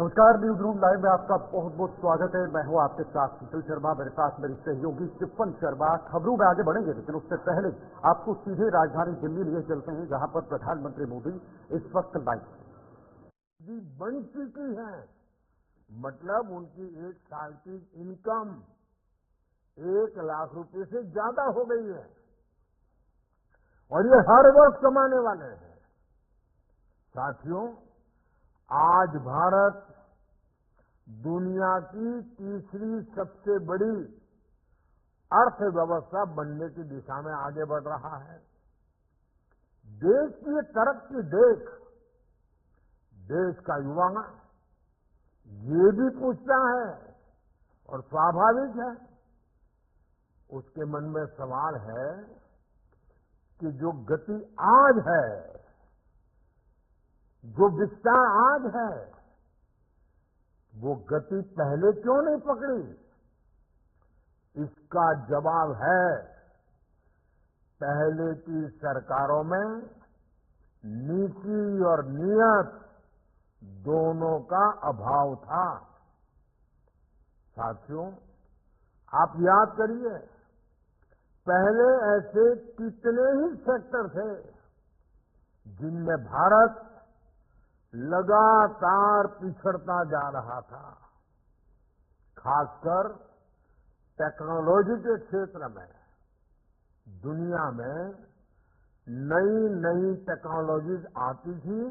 नमस्कार, news room live में आपका बहुत बहुत स्वागत है। मैं हूं आपके साथ सुशील शर्मा, मेरे साथ मेरी सहयोगी टिप्पन शर्मा। खबरों में आगे बढ़ेंगे, लेकिन उससे पहले आपको सीधे राजधानी दिल्ली लिए चलते हैं, जहां पर प्रधानमंत्री मोदी इस वक्त लाइव बन चुकी है। मतलब उनकी एक साल की इनकम 1 लाख रुपए से ज्यादा हो गई है और ये हर वर्ष कमाने वाले हैं। साथियों, आज भारत दुनिया की तीसरी सबसे बड़ी अर्थव्यवस्था बनने की दिशा में आगे बढ़ रहा है। देश की तरक्की देख देश का युवा ये भी पूछता है और स्वाभाविक है, उसके मन में सवाल है कि जो गति आज है, जो विस्तार आज है, वो गति पहले क्यों नहीं पकड़ी? इसका जवाब है, पहले की सरकारों में नीति और नियत दोनों का अभाव था। साथियों, आप याद करिए, पहले ऐसे कितने ही सेक्टर थे जिनमें भारत लगातार पिछड़ता जा रहा था। खासकर टेक्नोलॉजी के क्षेत्र में दुनिया में नई नई टेक्नोलॉजीज आती थी,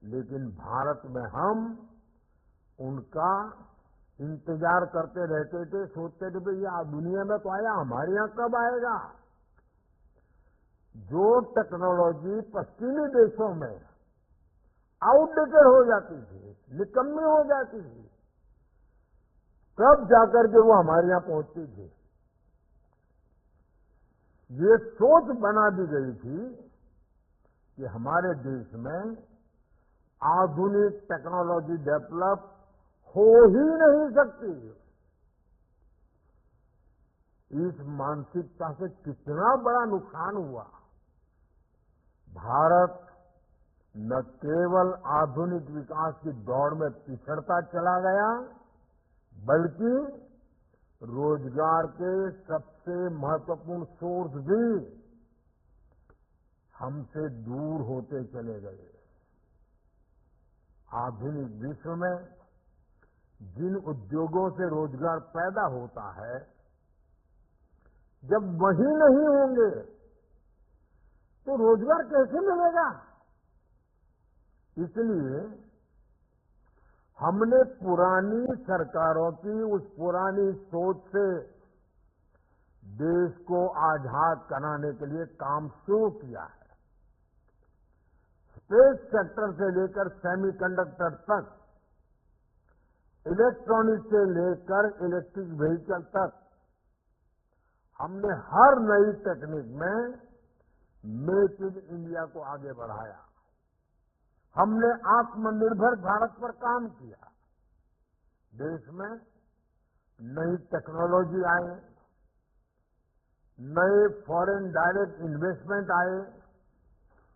लेकिन भारत में हम उनका इंतजार करते रहते थे, सोचते थे भैया दुनिया में तो आया, हमारे यहां कब आएगा? जो टेक्नोलॉजी पश्चिमी देशों में आउटडेटेड हो जाती थी, निकम्मी हो जाती थी, तब जाकर के वो हमारे यहां पहुंचती थी। ये सोच बना दी गई थी कि हमारे देश में आधुनिक टेक्नोलॉजी डेवलप हो ही नहीं सकती। इस मानसिकता से कितना बड़ा नुकसान हुआ। भारत न केवल आधुनिक विकास की दौड़ में पिछड़ता चला गया, बल्कि रोजगार के सबसे महत्वपूर्ण सोर्स भी हमसे दूर होते चले गए। आधुनिक विश्व में जिन उद्योगों से रोजगार पैदा होता है, जब वही नहीं होंगे तो रोजगार कैसे मिलेगा? इसलिए हमने पुरानी सरकारों की उस पुरानी सोच से देश को आजाद कराने के लिए काम शुरू किया है। स्पेस सेक्टर से लेकर सेमीकंडक्टर तक, इलेक्ट्रॉनिक से लेकर इलेक्ट्रिक व्हीकल तक, हमने हर नई टेक्निक में मेक इन इंडिया को आगे बढ़ाया। हमने आत्मनिर्भर भारत पर काम किया। देश में नई टेक्नोलॉजी आए, नए फॉरेन डायरेक्ट इन्वेस्टमेंट आए।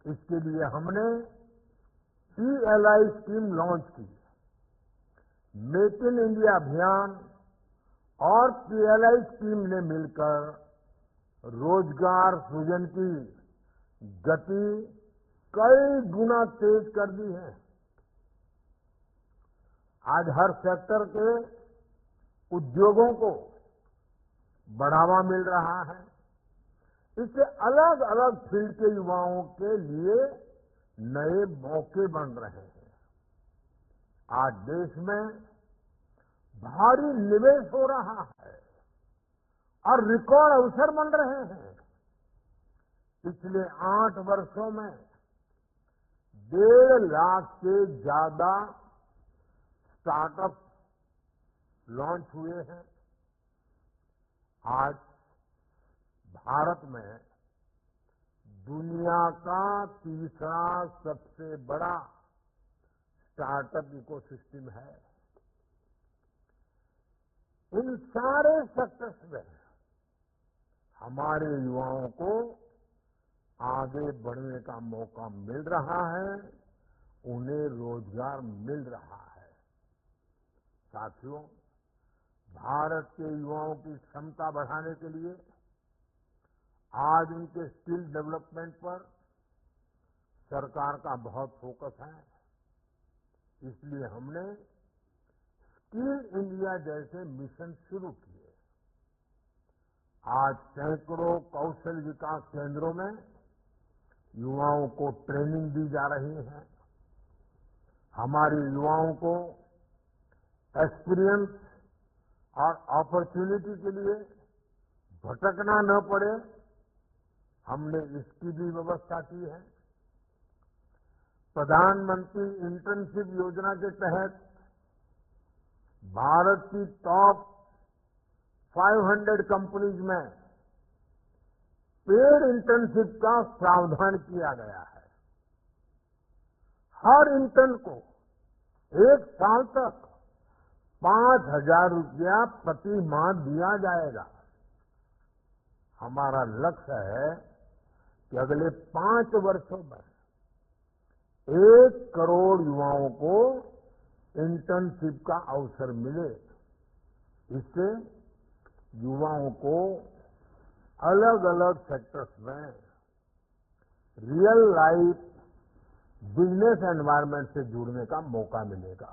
इसके लिए हमने PLI स्कीम लॉन्च की। मेक इन इंडिया अभियान और PLI स्कीम ने मिलकर रोजगार सृजन की गति कई गुना तेज कर दी है। आज हर सेक्टर के उद्योगों को बढ़ावा मिल रहा है। इससे अलग अलग फील्ड के युवाओं के लिए नए मौके बन रहे हैं। आज देश में भारी निवेश हो रहा है और रिकॉर्ड अवसर बन रहे हैं। पिछले 8 वर्षों में 1.5 लाख से ज्यादा स्टार्टअप लॉन्च हुए हैं। आज भारत में दुनिया का तीसरा सबसे बड़ा स्टार्टअप इकोसिस्टम है। इन सारे सेक्टर्स में हमारे युवाओं को आगे बढ़ने का मौका मिल रहा है, उन्हें रोजगार मिल रहा है। साथियों, भारत के युवाओं की क्षमता बढ़ाने के लिए आज उनके स्किल डेवलपमेंट पर सरकार का बहुत फोकस है। इसलिए हमने स्किल इंडिया जैसे मिशन शुरू किए। आज सैकड़ों कौशल विकास केंद्रों में युवाओं को ट्रेनिंग दी जा रही है। हमारे युवाओं को एक्सपीरियंस और अपॉर्चुनिटी के लिए भटकना न पड़े, हमने इसकी भी व्यवस्था की है। प्रधानमंत्री इंटर्नशिप योजना के तहत भारत की टॉप 500 कंपनीज में पेड इंटर्नशिप का प्रावधान किया गया है। हर इंटर्न को 1 साल तक 5,000 रुपया प्रति माह दिया जाएगा। हमारा लक्ष्य है कि अगले 5 वर्षों में 1 करोड़ युवाओं को इंटर्नशिप का अवसर मिले। इससे युवाओं को अलग अलग सेक्टर्स में रियल लाइफ बिजनेस एनवायरनमेंट से जुड़ने का मौका मिलेगा।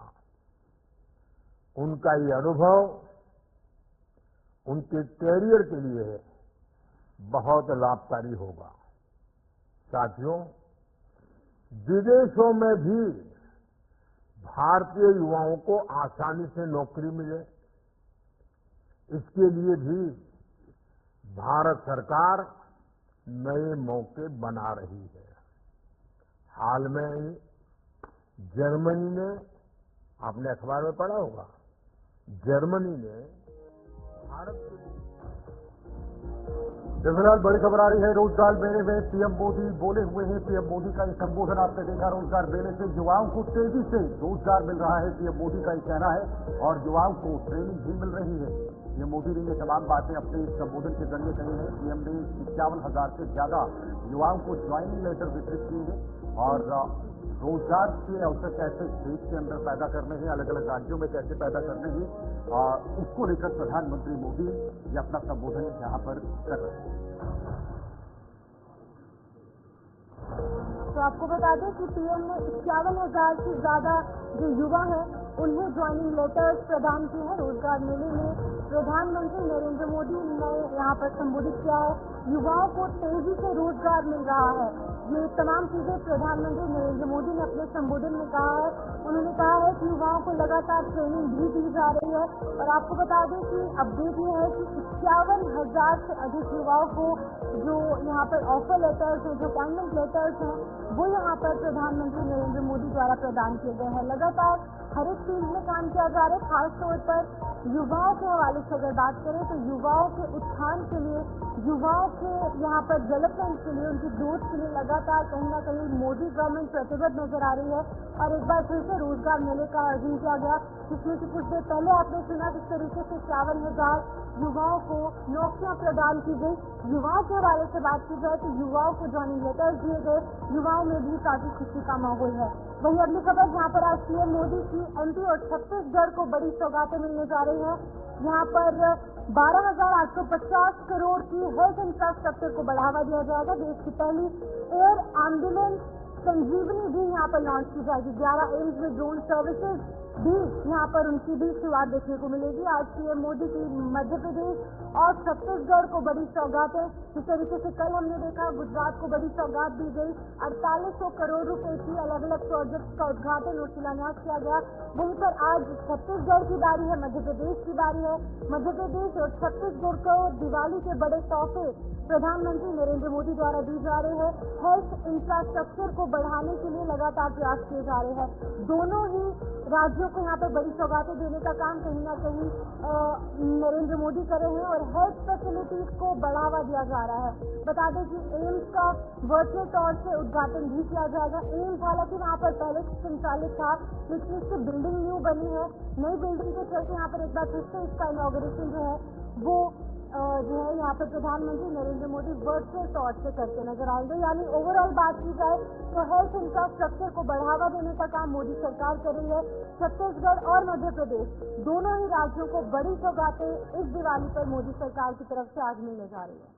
उनका ये अनुभव उनके कैरियर के लिए बहुत लाभकारी होगा। साथियों, विदेशों में भी भारतीय युवाओं को आसानी से नौकरी मिले, इसके लिए भी भारत सरकार नए मौके बना रही है। हाल में ही जर्मनी ने, आपने अखबार में पढ़ा होगा, जर्मनी ने भारत के फिलहाल बड़ी खबर आ रही है। रोजगार मेले में पीएम मोदी बोले हुए हैं। पीएम मोदी का ये संबोधन आपने देखा। रोजगार मेले से युवाओं को तेजी से रोजगार मिल रहा है, पीएम मोदी का ये कहना है, और युवाओं को ट्रेनिंग भी मिल रही है। पीएम मोदी ने ये तमाम बातें अपने संबोधन के जरिए कही है। पीएम ने 51,000 से ज्यादा युवाओं को ज्वाइनिंग लेटर वितरित किए हैं और रोजगार के अवसर कैसे देश के अंदर पैदा करने हैं, अलग अलग राज्यों में कैसे पैदा करने हैं, और उसको लेकर प्रधानमंत्री मोदी ये अपना संबोधन यहाँ पर कर रहे हैं। तो आपको बता दें कि पीएम ने 51,000 से ज्यादा जो युवा हैं उन्हें ज्वाइनिंग लेटर्स प्रदान किए हैं। रोजगार मेले में प्रधानमंत्री नरेंद्र मोदी ने यहाँ पर संबोधित किया है। युवाओं को तेजी से रोजगार मिल रहा है। ये तमाम चीजें प्रधानमंत्री नरेंद्र मोदी ने अपने संबोधन में कहा है। उन्होंने कहा है कि युवाओं को लगातार ट्रेनिंग भी दी जा रही है। और आपको बता दें कि अपडेट ये है कि 51,000 से अधिक युवाओं को जो यहाँ पर ऑफर लेटर्स हैं, जो अपॉइंटमेंट लेटर्स हैं, वो यहाँ पर प्रधानमंत्री नरेंद्र मोदी द्वारा प्रदान किए गए हैं। लगातार हर एक फील्ड में काम किया जा रहा है। खासतौर पर युवाओं के हवाले से अगर बात करें तो युवाओं के उत्थान के लिए, युवाओं के यहाँ पर डेवलपमेंट के लिए, उनकी ग्रोथ के लिए लगातार कहीं ना कहीं मोदी गवर्नमेंट प्रतिबद्ध नजर आ रही है। और एक बार फिर से रोजगार मेले का आयोजन किया गया, जिसमें से कुछ देर पहले आपने सुना किस तरीके से 51,000 युवाओं को नौकरियां प्रदान की गई। युवाओं के हवाले से बात की जाए तो युवाओं को ज्वाइनिंग लेटर्स दिए गए। युवाओं में भी काफी खुशी का माहौल है। वहीं अगली खबर जहाँ पर आज पीएम मोदी की एमपी और छत्तीसगढ़ को बड़ी सौगातें मिलने जा रही है। यहाँ पर 12,850 करोड़ की हेल्थ इंफ्रास्ट्रक्चर को बढ़ावा दिया जाएगा। देश की पहली एयर एम्बुलेंस संजीवनी भी यहाँ पर लॉन्च की जाएगी। 11 एम्स में ड्रोन सर्विसेज भी यहाँ पर उनकी भी शुरुआत देखने को मिलेगी। आज पीएम मोदी की मध्य प्रदेश और छत्तीसगढ़ को बड़ी सौगातें, जिस तरीके से कल हमने देखा गुजरात को बड़ी सौगात दी गई। 4800 करोड़ रुपए की अलग अलग प्रोजेक्ट का उद्घाटन और शिलान्यास किया गया। वहीं पर आज छत्तीसगढ़ की बारी है, मध्य प्रदेश की बारी है। मध्य प्रदेश और छत्तीसगढ़ को दिवाली के बड़े तोहफे प्रधानमंत्री नरेंद्र मोदी द्वारा दी जा रहे हैं। हेल्थ इंफ्रास्ट्रक्चर को बढ़ाने के लिए लगातार प्रयास किए जा रहे हैं। दोनों ही राज्यों को यहाँ पर बड़ी सौगातें देने का काम कहीं ना कहीं नरेंद्र मोदी कर रहे हैं और हेल्थ फैसिलिटीज को बढ़ावा दिया जा रहा है। बता दें कि एम्स का वर्चुअल तौर से उद्घाटन भी किया जाएगा। एम्स हालांकि वहाँ पर पहले संचालित था, लेकिन इसकी बिल्डिंग न्यू बनी है। नई बिल्डिंग के चलते यहाँ पर एक बार फिर से इसका इनॉग्रेशन जो है वो जो है जहां पर प्रधानमंत्री नरेंद्र मोदी वर्चुअल तौर से करते नजर आएंगे। यानी ओवरऑल बात की जाए तो हेल्थ इंफ्रास्ट्रक्चर को बढ़ावा देने का काम मोदी सरकार कर रही है। छत्तीसगढ़ और मध्य प्रदेश दोनों ही राज्यों को बड़ी सौगातें इस दिवाली पर मोदी सरकार की तरफ से आज मिलने जा रही है।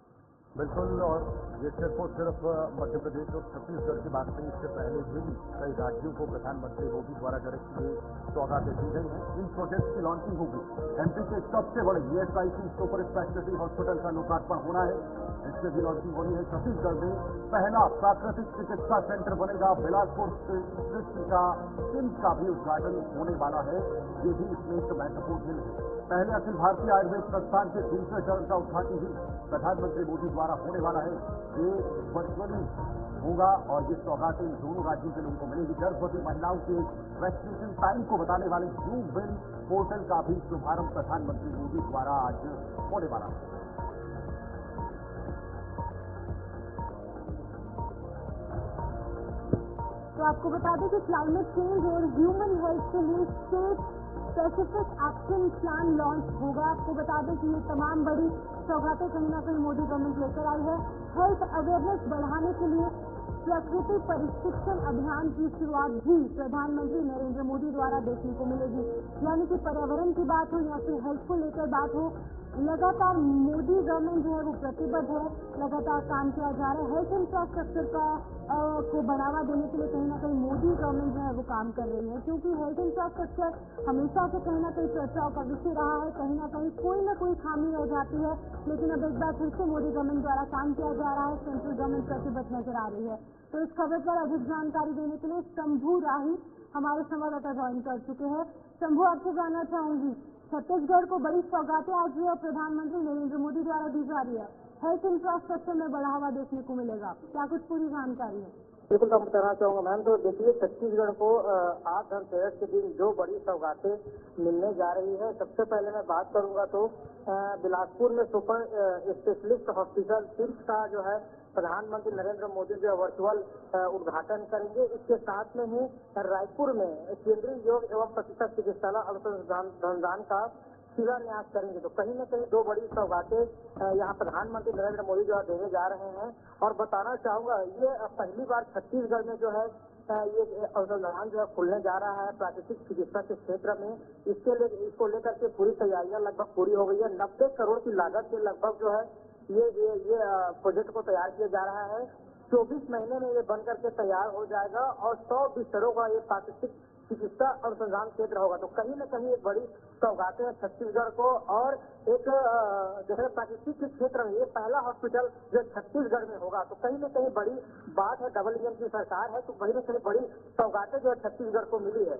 बिल्कुल, और ये सिर्फ और सिर्फ मध्य प्रदेश और छत्तीसगढ़ की बात नहीं, इससे पहले भी कई राज्यों को प्रधानमंत्री मोदी द्वारा डायरेक्ट ये सौगातें दी गई हैं। इन प्रोजेक्ट की लॉन्चिंग होगी। एमपी के सबसे बड़े ESIC सुपर स्पेशलिटी हॉस्पिटल का लोकार्पण होना है, इससे भी लॉन्चिंग होनी है। छत्तीसगढ़ में पहला प्राकृतिक चिकित्सा सेंटर बनेगा। बिलासपुर स्थित का किम्स का भी उद्घाटन होने वाला है, ये भी इसमें एक महत्वपूर्ण दिन है। पहले अखिल भारतीय आयुर्वेद संस्थान के दूसरे चरण का उद्घाटन भी प्रधानमंत्री मोदी द्वारा होने वाला है। ये वर्चुअली होगा और ये सौगातें दोनों राज्यों के लोगों को मिलेगी। गर्भवती महिलाओं के वैक्सीनेशन टाइम को बताने वाले यू विन पोर्टल का भी शुभारंभ प्रधानमंत्री मोदी द्वारा आज होने वाला है। तो आपको बता दें कि क्लाइमेट चेंज और ह्यूमन हेल्थ के लिए state specific action plan launch होगा। आपको बता दें कि ये तमाम बड़ी सौगातें कहीं ना कहीं मोदी गवर्नमेंट लेकर आई है। हेल्थ अवेयरनेस बढ़ाने के लिए प्रकृति परिशिक्षण अभियान की शुरुआत भी प्रधानमंत्री नरेंद्र मोदी द्वारा देखने को मिलेगी। यानी कि पर्यावरण की बात हो या फिर हेल्थ को लेकर बात हो, लगातार मोदी गवर्नमेंट जो है वो प्रतिबद्ध है, लगातार काम किया जा रहा है। हेल्थ इंफ्रास्ट्रक्चर को बढ़ावा देने के लिए कहीं ना कहीं मोदी गवर्नमेंट जो है वो काम कर रही है, क्योंकि हेल्थ इंफ्रास्ट्रक्चर हमेशा से कहीं ना कहीं चर्चाओं का विषय रहा है। कहीं ना कोई खामी रह जाती है, लेकिन अब एक बार फिर से मोदी गवर्नमेंट द्वारा काम किया जा रहा है। सेंट्रल गवर्नमेंट प्रतिबद्ध नजर आ रही है। तो इस खबर पर अधिक जानकारी देने के लिए शंभू राही हमारे संवाददाता ज्वाइन कर चुके हैं। शंभू, आपसे जानना चाहूंगी, छत्तीसगढ़ को बड़ी सौगातें आज भी और प्रधानमंत्री नरेंद्र मोदी द्वारा दी जा रही है, हेल्थ इंफ्रास्ट्रक्चर में बढ़ावा देखने को मिलेगा, क्या कुछ पूरी जानकारी है? बिल्कुल, मैं बताना चाहूंगा मैम। तो देखिए, छत्तीसगढ़ को आज धनतेरस के दिन जो बड़ी सौगातें मिलने जा रही है, सबसे पहले मैं बात करूंगा तो बिलासपुर में सुपर स्पेशलिस्ट हॉस्पिटल किम्स का जो है प्रधानमंत्री नरेंद्र मोदी जो वर्चुअल उद्घाटन करेंगे। इसके साथ में ही रायपुर में केंद्रीय योग एवं प्रतिशत चिकित्सालय अनुसंधान का शिलान्यास करेंगे। तो कहीं न कहीं दो बड़ी सौगातें यहाँ प्रधानमंत्री नरेंद्र मोदी जो देने जा रहे हैं। और बताना चाहूंगा, ये पहली बार छत्तीसगढ़ में जो है ये अनुसंधान जो है खुलने जा रहा है प्राकृतिक चिकित्सा के क्षेत्र में। इसको लेकर के पूरी तैयारियां लगभग पूरी हो गई है। 90 करोड़ की लागत से लगभग जो है ये प्रोजेक्ट को तैयार किया जा रहा है। 24 महीने में ये बनकर के तैयार हो जाएगा और 100 बिस्तरों का ये प्राकृतिक चिकित्सा अनुसंधान केंद्र होगा। तो कहीं न कहीं एक बड़ी सौगातें है छत्तीसगढ़ को। और एक जो है प्राकृतिक क्षेत्र में ये पहला हॉस्पिटल जो छत्तीसगढ़ में होगा। तो कहीं न कहीं बड़ी बात है, डबल इंजन की सरकार है, तो कहीं न कहीं बड़ी सौगातें जो है छत्तीसगढ़ को मिली है।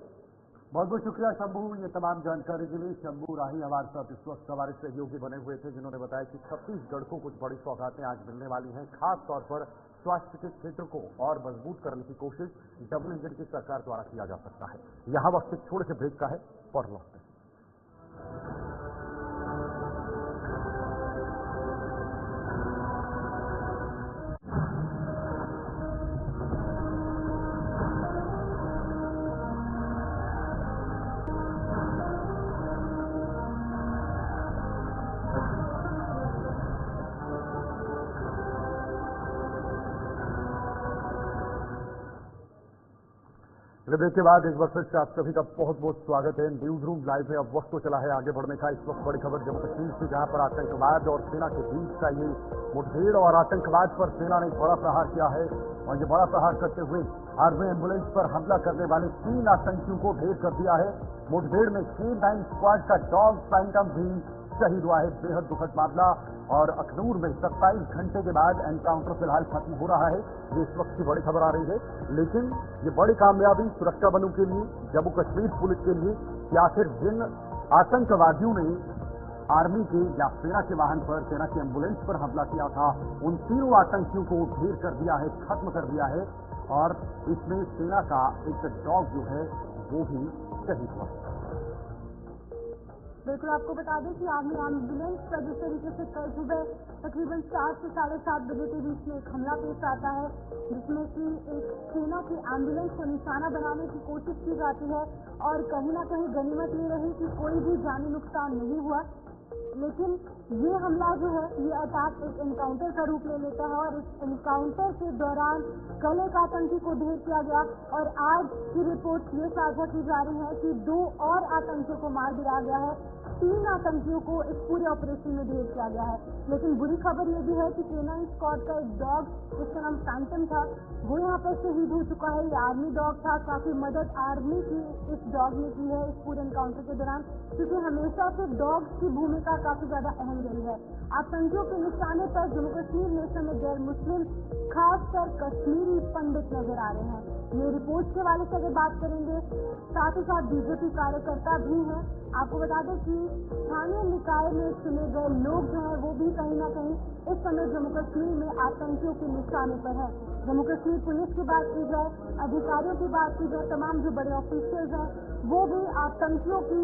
बहुत बहुत शुक्रिया शंभू, ये तमाम जानकारी के लिए। शंभू राही हमारे साथ इस वक्त हमारे सहयोगी बने हुए थे, जिन्होंने बताया कि छत्तीसगढ़ को कुछ बड़ी सौगातें आज मिलने वाली हैं। खास तौर पर स्वास्थ्य के क्षेत्र को और मजबूत करने की कोशिश डबल इंजन की सरकार द्वारा किया जा सकता है। यहाँ वक्त एक छोटे से ब्रेक का है और लौटते हैं। ब्रेक के बाद एक बार फिर से आप सभी का बहुत बहुत स्वागत है न्यूज रूम लाइव में। अब वक्त तो चला है आगे बढ़ने का। इस वक्त बड़ी खबर जम्मू कश्मीर से, जहां पर आतंकवाद और सेना के बीच का ये मुठभेड़ और आतंकवाद पर सेना ने बड़ा प्रहार किया है। और ये बड़ा प्रहार करते हुए आर्मी एम्बुलेंस पर हमला करने वाले 3 आतंकियों को ढेर कर दिया है। मुठभेड़ में K9 स्क्वाड का डॉग फैंटम भी शहीद हुआ है। बेहद दुखद मामला। और अखनूर में 27 घंटे के बाद एनकाउंटर फिलहाल खत्म हो रहा है। ये इस वक्त की बड़ी खबर आ रही है। लेकिन ये बड़ी कामयाबी सुरक्षा बलों के लिए, जम्मू कश्मीर पुलिस के लिए, कि आखिर जिन आतंकवादियों ने आर्मी के या सेना के वाहन पर, सेना की एम्बुलेंस पर हमला किया था, उन 3 आतंकियों को ढेर कर दिया है, खत्म कर दिया है। और इसमें सेना का एक डॉग जो है वो भी शहीद हुआ। बिल्कुल, आपको बता दें कि आर्मी एम्बुलेंस पर जिस तरीके से कल सुबह तकरीबन 7 से 7:30 बजे के बीच में एक हमला पेश आता है, जिसमें कि एक सेना की एम्बुलेंस को निशाना बनाने की कोशिश की जाती है। और कहीं ना कहीं गनीमत ये रही कि कोई भी जानी नुकसान नहीं हुआ। लेकिन ये हमला जो है, ये अटैक एक एनकाउंटर का रूप ले लेता है और इस एनकाउंटर के दौरान कल एक आतंकी को ढेर किया गया और आज की रिपोर्ट ये साझा की जा रही है कि 2 और आतंकियों को मार गिराया गया है। 3 आतंकियों को इस पूरे ऑपरेशन में ढेर किया गया है। लेकिन बुरी खबर ये भी है कि केनाइन स्क्वाड का एक डॉग, जिसका नाम फैंटम था, वो यहाँ पर शहीद हो चुका है। ये आर्मी डॉग था। काफी मदद आर्मी की इस डॉग ने की है इस पूरे एनकाउंटर के दौरान, क्योंकि हमेशा से डॉग्स की भूमिका काफी ज्यादा अहम रही है। आतंकियों के निशाने पर जम्मू कश्मीर नेशन में गैर मुस्लिम, खासकर कश्मीरी पंडित नजर आ रहे हैं। ये रिपोर्ट के हवाले से अगर बात करेंगे, साथ ही साथ बीजेपी कार्यकर्ता भी हैं। आपको बता दें कि स्थानीय निकाय में चुने गए लोग जो हैं वो भी कहीं ना कहीं इस समय जम्मू कश्मीर में आतंकियों के निशाने पर है। जम्मू कश्मीर पुलिस की बात की जाए, अधिकारियों की बात की जाए, तमाम जो बड़े ऑफिशियल्स हैं वो भी आतंकियों की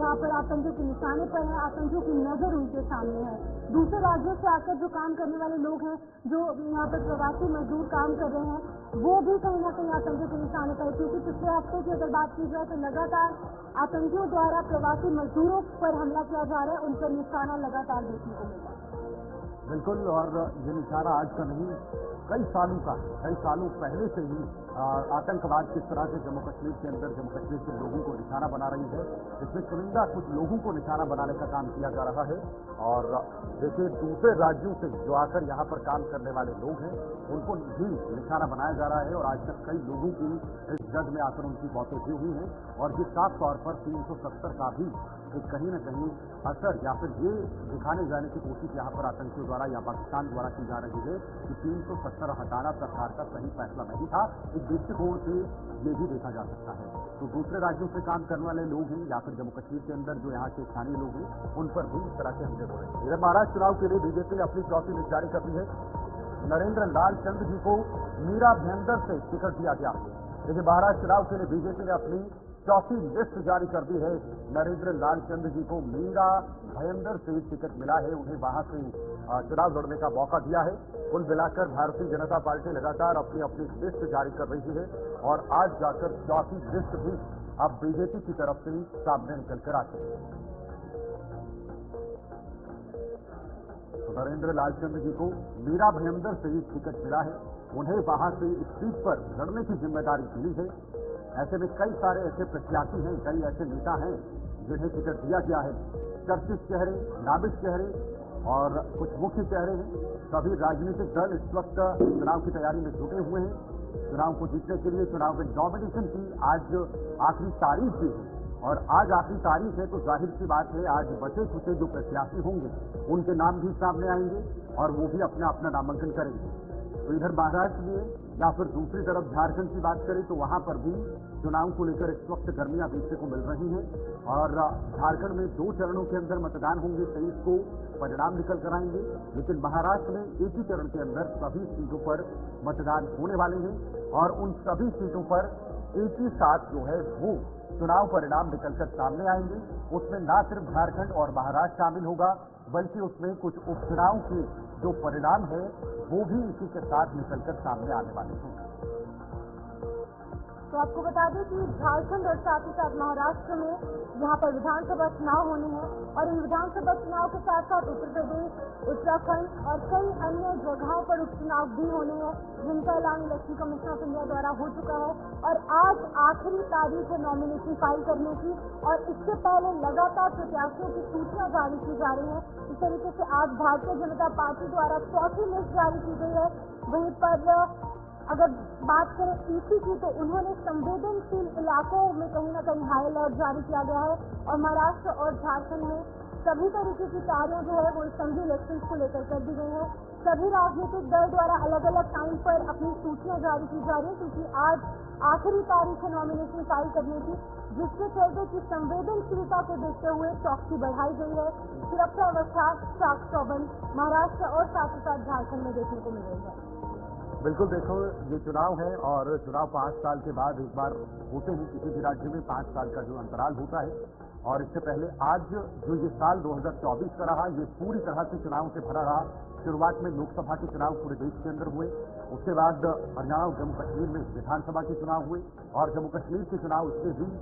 यहाँ पर आतंकियों के निशाने पर है। आतंकियों की नजर उनके सामने है। दूसरे राज्यों से आकर जो काम करने वाले लोग हैं, जो यहाँ पर प्रवासी मजदूर काम कर रहे हैं, वो भी कहीं ना कहीं आतंकियों के निशाने पर है। क्योंकि पिछले हफ्ते की अगर बात की जाए तो लगातार आतंकियों द्वारा प्रवासी मजदूरों पर हमला किया जा रहा है, उन पर निशाना लगातार देखने को मिल रहा है। बिल्कुल, और ये निशाना आज का नहीं, कई सालों पहले से ही आतंकवाद किस तरह से जम्मू कश्मीर के अंदर जम्मू कश्मीर के लोगों को निशाना बना रही है, इसमें चुनिंदा कुछ लोगों को निशाना बनाने का काम किया जा रहा है। और जैसे दूसरे राज्यों से जो आकर यहाँ पर काम करने वाले लोग हैं, उनको भी निशाना बनाया जा रहा है। और आज तक कई लोगों की इस जंग में आकर उनकी मौतें भी हुई हैं। और ये साफ तौर पर 370 का भी एक कहीं न कहीं असर या फिर ये दिखाने जाने की कोशिश यहाँ पर आतंकियों द्वारा या पाकिस्तान द्वारा की जा रही है कि 370 हटाना सरकार का सही फैसला नहीं था। इस दृष्टिकोण से ये भी देखा जा सकता है। तो दूसरे राज्यों से काम करने वाले लोग हैं या फिर जम्मू कश्मीर के अंदर जो यहाँ के स्थानीय लोग हैं, उन पर भी इस तरह के हमले हो रहे हैं। इधर महाराष्ट्र चुनाव के लिए बीजेपी ने अपनी चौथी लिस्ट जारी कर दी है। नरेंद्र लाल चंद्र जी को मीरा भयंदर से टिकट दिया गया। देखिए, महाराष्ट्र चुनाव के लिए बीजेपी ने अपनी चौथी लिस्ट जारी कर दी है। नरेंद्र लाल चंद्र जी को मीरा भयंदर से टिकट मिला है। उन्हें वहां से चुनाव लड़ने का मौका दिया है। कुल मिलाकर भारतीय जनता पार्टी लगातार अपनी अपनी लिस्ट जारी कर रही है और आज जाकर चौथी लिस्ट भी अब बीजेपी की तरफ से सामने निकल कर आती है। तो नरेंद्र लाल चंद्र जी को मीरा भयंदर से टिकट मिला है। उन्हें वहां से इस सीट पर लड़ने की जिम्मेदारी मिली है। ऐसे में कई सारे ऐसे प्रत्याशी हैं, कई ऐसे नेता हैं जिन्हें टिकट दिया गया है। चर्चित चेहरे, नामित चेहरे और कुछ मुख्य चेहरे हैं। सभी राजनीतिक दल इस वक्त चुनाव की तैयारी में जुटे हुए हैं। चुनाव को जीतने के लिए चुनाव में नॉमिनेशन की आज आखिरी तारीख भी है और आज आखिरी तारीख है, तो जाहिर सी बात है आज बचे खुचे जो प्रत्याशी होंगे उनके नाम भी सामने आएंगे और वो भी अपना अपना नामांकन करेंगे। तो इधर महाराष्ट्र में या फिर दूसरी तरफ झारखंड की बात करें तो वहां पर भी चुनाव को लेकर इस वक्त गर्मियां देखने को मिल रही हैं और झारखंड में 2 चरणों के अंदर मतदान होंगे। 23 को परिणाम निकल कर आएंगे, लेकिन महाराष्ट्र में एक ही चरण के अंदर सभी सीटों पर मतदान होने वाले हैं और उन सभी सीटों पर एक ही साथ जो है वो चुनाव परिणाम निकलकर सामने आएंगे। उसमें न सिर्फ झारखंड और महाराष्ट्र शामिल होगा, बल्कि उसमें कुछ उपचुनाव के जो परिणाम है वो भी इसी के साथ निकलकर सामने आने वाले हैं। तो आपको बता दें कि झारखंड और साथ ही साथ महाराष्ट्र में यहाँ पर विधानसभा चुनाव होने हैं और इन विधानसभा चुनाव के साथ साथ उत्तर प्रदेश, उत्तराखंड और कई अन्य जगहों पर उपचुनाव भी होने हैं, जिनका ऐलान इलेक्शन कमीशन ऑफ इंडिया द्वारा हो चुका है। और आज आखिरी तारीख है नॉमिनेशन फाइल करने की और इससे पहले लगातार प्रत्याशियों की सूचियां जारी की जा रही है। इस तरीके से आज भारतीय जनता पार्टी द्वारा चौथी लिस्ट जारी की गई है। वहीं पर अगर बात करें ईसी की तो उन्होंने संवेदनशील इलाकों में कहीं ना कहीं हाई अलर्ट जारी किया गया है और महाराष्ट्र और झारखंड में सभी तरीके की तैयारियां जो है वो असेंबली इलेक्शन को लेकर कर दी गई है। सभी राजनीतिक दल द्वारा अलग अलग टाइम पर अपनी सूचियां जारी की जा रही है, क्योंकि आज आखिरी तारीख है नॉमिनेशन फाइल करने की, जिसके चलते की संवेदनशीलता को देखते हुए चौकसी बढ़ाई गई है। सुरक्षा व्यवस्था चाक चौबंद महाराष्ट्र और साथ ही साथ झारखंड में देखने को मिल रही है। बिल्कुल, देखो ये चुनाव है और चुनाव 5 साल के बाद एक बार होते हैं। किसी भी राज्य में 5 साल का जो अंतराल होता है और इससे पहले आज जो ये साल 2024 का रहा, ये पूरी तरह से चुनाव से भरा रहा। शुरुआत में लोकसभा के चुनाव पूरे देश के अंदर हुए, उसके बाद हरियाणा और जम्मू कश्मीर में विधानसभा के चुनाव हुए और जम्मू कश्मीर के चुनाव इससे भी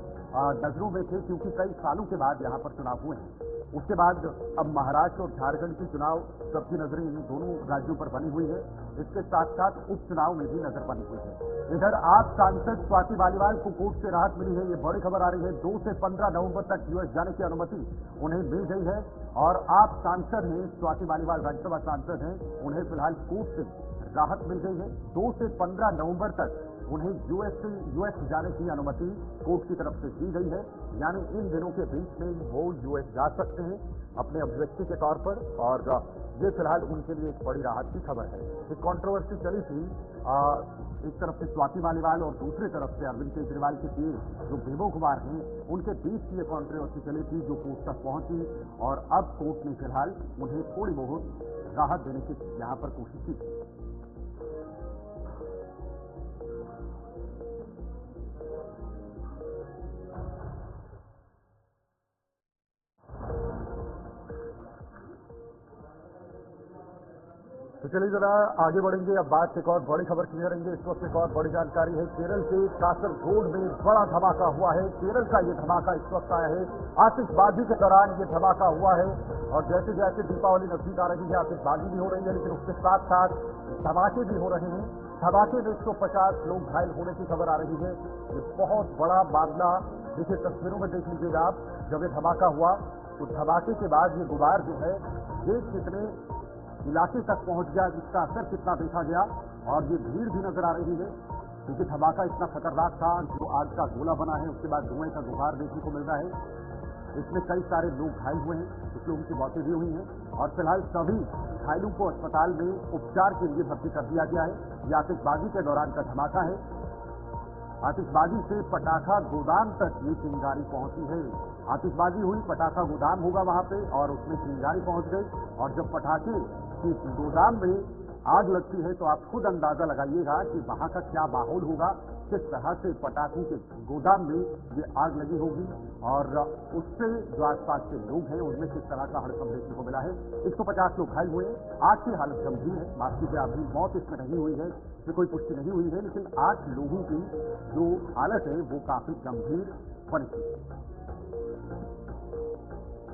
नजरों में थे, क्योंकि कई सालों के बाद यहाँ पर चुनाव हुए हैं। उसके बाद अब महाराष्ट्र और झारखंड की चुनाव सबकी नजरें इन दोनों राज्यों पर बनी हुई है। इसके साथ साथ उपचुनाव में भी नजर बनी हुई है। इधर आप सांसद स्वाति मालीवाल को कोर्ट से राहत मिली है, ये बड़ी खबर आ रही है। 2 से 15 नवंबर तक यूएस जाने की अनुमति उन्हें मिल गई है और आप सांसद हैं, स्वाति मालीवाल राज्यसभा सांसद हैं, उन्हें फिलहाल कोर्ट से राहत मिल गई है। 2 से 15 नवंबर तक उन्हें यूएस जाने की अनुमति कोर्ट की तरफ से दी गई है, यानी इन दिनों के बीच में वो यूएस जा सकते हैं अपने अभिव्यक्ति के तौर पर। और ये फिलहाल उनके लिए एक बड़ी राहत की खबर है। एक कंट्रोवर्सी चली थी, एक तरफ से स्वाति मालीवाल और दूसरी तरफ से अरविंद केजरीवाल के पीए जो विमो कुमार हैं, उनके बीच की ये कंट्रोवर्सी चली थी जो कोर्ट तक पहुंची और अब कोर्ट ने फिलहाल उन्हें थोड़ी बहुत राहत देने की यहां पर कोशिश की। तो चलिए जरा आगे बढ़ेंगे। अब बात एक और बड़ी खबर की करेंगे। इस वक्त एक और बड़ी जानकारी है। केरल के कासरगोड में बड़ा धमाका हुआ है। केरल का ये धमाका इस वक्त आया है। आतिशबाजी के दौरान ये धमाका हुआ है और जैसे जैसे दीपावली नजदीक आ रही है आतिशबाजी भी हो रही है, लेकिन उसके साथ साथ धमाके भी हो रहे हैं। धमाके में 150 लोग घायल होने की खबर आ रही है। ये बहुत बड़ा मामला, देखिए तस्वीरों में देख लीजिएगा आप। जब ये धमाका हुआ तो धमाके के बाद ये गुबार जो है ये कितने इलाके तक पहुंच गया, इसका असर कितना देखा गया और ये भीड़ भी नजर आ रही है क्योंकि धमाका इतना खतरनाक था। जो आग का गोला बना है उसके बाद धुएं का गुबार देखने को मिल रहा है। इसमें कई सारे लोग घायल हुए हैं, कुछ लोगों की मौतें भी हुई हैं और फिलहाल सभी घायलों को अस्पताल में उपचार के लिए भर्ती कर दिया गया है। ये आतिशबाजी के दौरान का धमाका है। आतिशबाजी से पटाखा गोदाम तक ये चिंगारी पहुंची है। आतिशबाजी हुई, पटाखा गोदाम होगा वहां पे और उसमें चिंगारी पहुंच गई और जब पटाखे की गोदाम में आग लगती है तो आप खुद अंदाजा लगाइएगा कि वहां का क्या माहौल होगा, किस तरह से पटाखों के गोदाम में ये आग लगी होगी और उससे जो आसपास के लोग हैं उनमें किस तरह का हड़कंप देखने को मिला है। 150 लोग घायल हुए हैं। 8 की हालत गंभीर है। माफ कीजिए, अभी मौत इसमें नहीं हुई है, इसमें कोई पुष्टि नहीं हुई है, लेकिन 8 लोगों की जो हालत है वो काफी गंभीर बनी थी।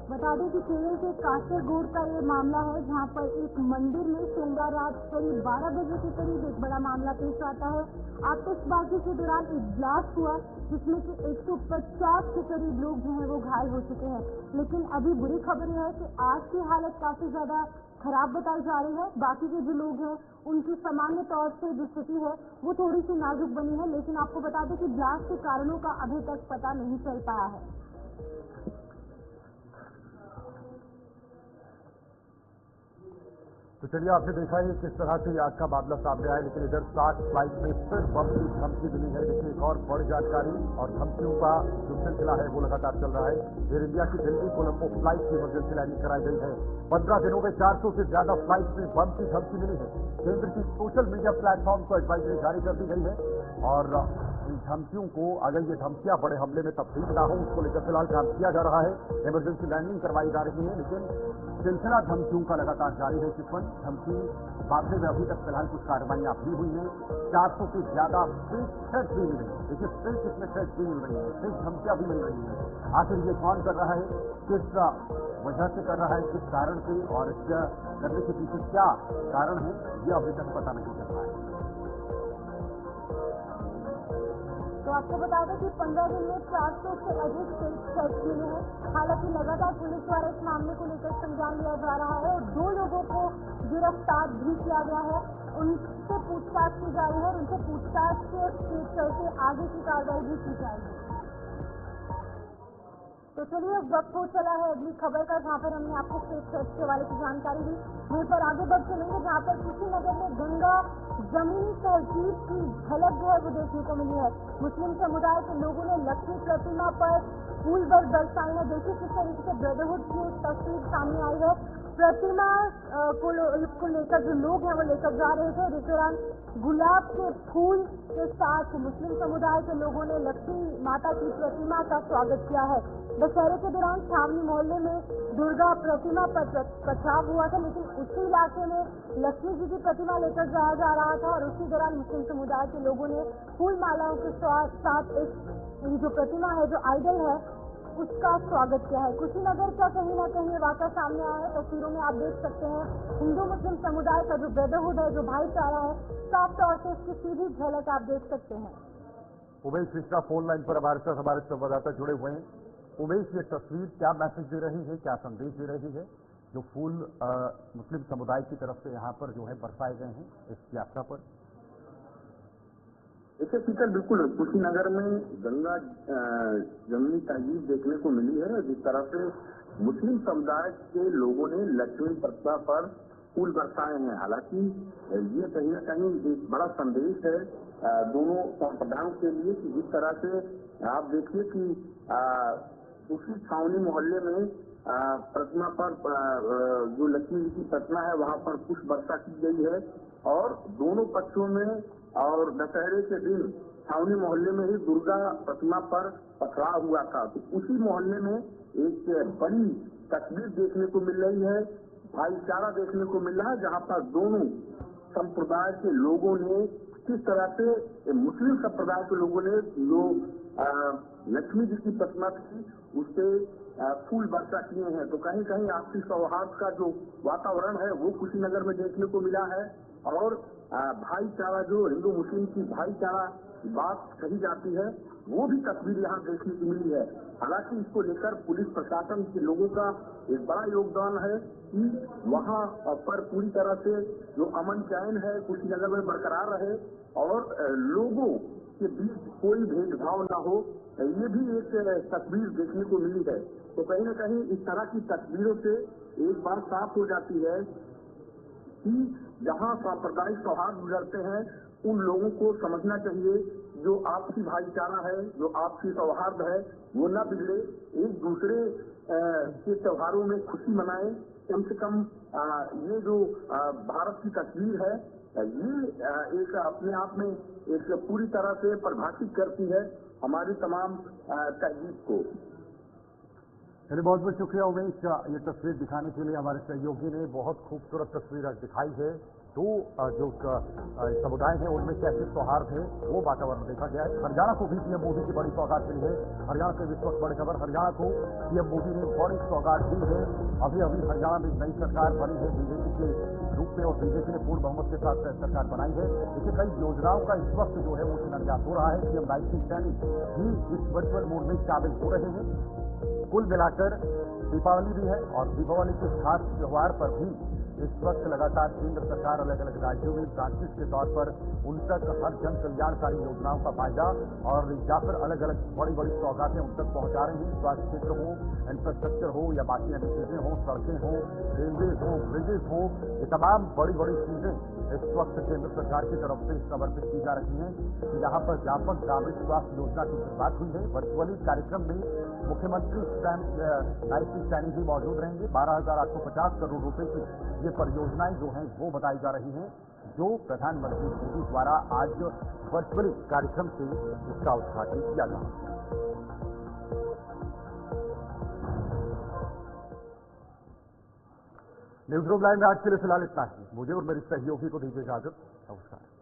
बता दें कि केरल के कासरगोड का ये मामला है जहां पर एक मंदिर में सोमवार रात करीब 12 बजे के करीब एक बड़ा मामला पेश आता है। आतिशबाजी के दौरान एक ब्लास्ट हुआ जिसमें कि 150 के करीब लोग जो हैं वो घायल हो चुके हैं। लेकिन अभी बुरी खबर यह है कि आज की हालत काफी ज्यादा खराब बताई जा रही है। बाकी के जो लोग हैं उनकी सामान्य तौर से जो स्थिति है वो थोड़ी सी नाजुक बनी है, लेकिन आपको बता दें कि ब्लास्ट के कारणों का अभी तक पता नहीं चल पाया है। तो चलिए आपने देखा है किस तरह से आग का मामला सामने आया, लेकिन इधर 60 फ्लाइट में फिर बम की धमकी मिली है। देखिए एक और बड़ी जानकारी और धमकियों का जो सिलसिला है वो लगातार चल रहा है। एयर इंडिया की दिल्ली कोलंबो फ्लाइट की इमरजेंसी लैंडिंग कराई गई है। 15 दिनों में 400 से ज्यादा फ्लाइट में बम की धमकी मिली है। केंद्र की सोशल मीडिया प्लेटफॉर्म को एडवाइजरी जारी कर दी गई है और इन धमकियों को, अगर ये धमकियां बड़े हमले में तब्दील ना हो, उसको लेकर फिलहाल काम किया जा रहा है। इमरजेंसी लैंडिंग करवाई जा रही है, लेकिन सिलसिला धमकियों का लगातार जारी है। चिपन धमकी मामले में अभी तक फिलहाल कुछ कार्रवाइयां भी हुई हैं। 400 से ज्यादा फेक थ्रेट भी मिली है। देखिए फेक इसमें थ्रेट भी मिल रही है, फेक धमकियां भी मिल रही है। आखिर ये कौन कर रहा है, किस वजह से कर रहा है, किस कारण से और इसका करने के पीछे क्या कारण है, ये अभी तक पता नहीं चल रहा है। तो आपको बता दें कि 15 दिन में 400 से अधिक फेक मिले हैं। हालांकि लगातार पुलिस द्वारा इस मामले को लेकर संज्ञान लिया जा रहा है और 2 लोगों को गिरफ्तार भी किया गया है। उनसे पूछताछ की जा रही है और उनसे पूछताछ के चलते आगे की कार्रवाई भी की जाएगी। तो चलिए वक्त हो चला है अगली खबर का, जहां पर हमने आपको फेक थ्रेट के वाले की जानकारी दी। वहीं पर आगे बढ़ चलेंगे जहां पर कुशीनगर में गंगा जमीनी तहजीब की झलक जो है वो देखने को मिली है। मुस्लिम समुदाय के लोगों ने लक्ष्मी प्रतिमा पर फूल बरसाए हैं। देखिए किस तरीके से ब्रदरहुड की एक तस्वीर सामने आई है। प्रतिमा को लेकर जो लोग हैं वो लेकर जा रहे थे। इस दौरान गुलाब के फूल के साथ मुस्लिम समुदाय के लोगों ने लक्ष्मी माता की प्रतिमा का स्वागत किया है। दशहरे के दौरान छावनी मोहल्ले में दुर्गा प्रतिमा पर पथराव हुआ था, लेकिन उसी इलाके में लक्ष्मी जी की प्रतिमा लेकर जाया जा रहा था और उसी दौरान मुस्लिम समुदाय के लोगों ने फूल मालाओं के साथ एक जो प्रतिमा है, जो आइडल है, उसका स्वागत किया है। कुशीनगर का कहीं ना कहीं वाक़ा सामने आया है। तस्वीरों में आप देख सकते हैं हिंदू मुस्लिम समुदाय का जो ब्रदरहुड है, जो भाईचारा है, साफ तौर से इसकी सीधी झलक आप देख सकते हैं। उमेश मिश्रा फोन लाइन पर हमारे साथ हमारे संवाददाता जुड़े हुए हैं। उमेश, ये तस्वीर क्या मैसेज दे रही है, क्या संदेश दे रही है जो फूल मुस्लिम समुदाय की तरफ से यहाँ पर जो है बरसाए गए हैं इस यात्रा पर? देखिए शीतल, बिल्कुल कुशीनगर में गंगा जमुनी तहजीब देखने को मिली है। जिस तरह से मुस्लिम समुदाय के लोगों ने लक्ष्मी प्रतिमा पर फूल बरसाए हैं। हालांकि ये कहीं न कहीं एक बड़ा संदेश है दोनों संप्रदायों के लिए कि जिस तरह से आप देखिए कि उसी छावनी मोहल्ले में प्रतिमा पर जो लक्ष्मी जी की प्रतिमा है वहां पर पुष्प वर्षा की गई है और दोनों पक्षों में और दशहरे के दिन छावनी मोहल्ले में ही दुर्गा प्रतिमा पर पथराव हुआ था। तो उसी मोहल्ले में एक बड़ी तस्वीर देखने को मिल रही है, भाईचारा देखने को मिल रहा है, जहां पर दोनों संप्रदाय के लोगों ने किस तरह से मुस्लिम संप्रदाय के लोगों ने जो लक्ष्मी जी की प्रतिमा थी उससे फूल वर्षा किए हैं। तो कहीं कहीं आपसी सौहार्द का जो वातावरण है वो कुशीनगर में देखने को मिला है और भाईचारा जो हिंदू मुस्लिम की भाईचारा बात कही जाती है वो भी तस्वीर यहाँ देखने को मिली है। हालांकि इसको लेकर पुलिस प्रशासन के लोगों का एक बड़ा योगदान है कि वहाँ पर पूरी तरह से जो अमन चैन है कुशीनगर में बरकरार रहे और लोगों के बीच कोई भेदभाव न हो, ये भी एक तस्वीर देखने को मिली है। तो कहीं न कहीं इस तरह की तस्वीरों से एक बात साफ हो जाती है कि जहाँ सांप्रदायिक सौहार्द गुजरते हैं उन लोगों को समझना चाहिए जो आपसी भाईचारा है, जो आपसी सौहार्द है वो न बिगड़े, एक दूसरे के त्योहारों में खुशी मनाएं। कम से कम ये जो भारत की तस्वीर है ये एक अपने आप में एक पूरी तरह से परिभाषित करती है हमारी तमाम तहजीब को। चलिए, बहुत बहुत शुक्रिया उमेश, ये तस्वीर दिखाने के लिए। हमारे सहयोगी ने बहुत खूबसूरत तस्वीर दिखाई है। तो जो समुदाय है उनमें कैसे सौहार्द है वो वातावरण देखा गया है। हरियाणा को भी पीएम मोदी की बड़ी सौगात मिली है। हरियाणा से इस वक्त बड़ी खबर, हरियाणा को पीएम मोदी ने बड़ी सौगात दी है। अभी हरियाणा में नई सरकार बनी है बीजेपी के रूप में और बीजेपी ने पूर्ण बहुमत के साथ सरकार बनाई है। इससे कई योजनाओं का इस वक्त जो है वो शिलान्यास हो रहा है। पीएम राइसिंग सैनी भी इस वर्चुअल मोड में शामिल हो रहे हैं। कुल मिलाकर दीपावली भी है और दीपावली के खास त्योहार पर भी इस वक्त लगातार केंद्र सरकार अलग अलग राज्यों में ब्रांचेस के तौर पर उन तक हर जन कल्याणकारी योजनाओं का फायदा और या फिर अलग अलग बड़ी बड़ी सौगातें उन तक पहुंचा रही हैं। स्वास्थ्य क्षेत्र हो, इंफ्रास्ट्रक्चर हो या बाकी अन्य चीजें हो, सड़कें हो, रेलवे हो, ब्रिजेस हो, ये तमाम बड़ी बड़ी चीजें इस वक्त केंद्र सरकार की तरफ से समर्पित की जा रही हैं। यहाँ पर व्यापक ग्रामीण स्वास्थ्य योजना की शुरुआत हुई है। वर्चुअली कार्यक्रम में मुख्यमंत्री राइसिंग सैनी जी मौजूद रहेंगे। 12,850 करोड़ रुपए की ये परियोजनाएं जो हैं वो बताई जा रही हैं, जो प्रधानमंत्री मोदी द्वारा आज वर्चुअली कार्यक्रम से इसका उद्घाटन किया गया। न्यूज रूम लाइव में आज के लिए फिलहाल इतना ही। मुझे और मेरी सहयोगी को दीजिए इजाजत। नमस्कार।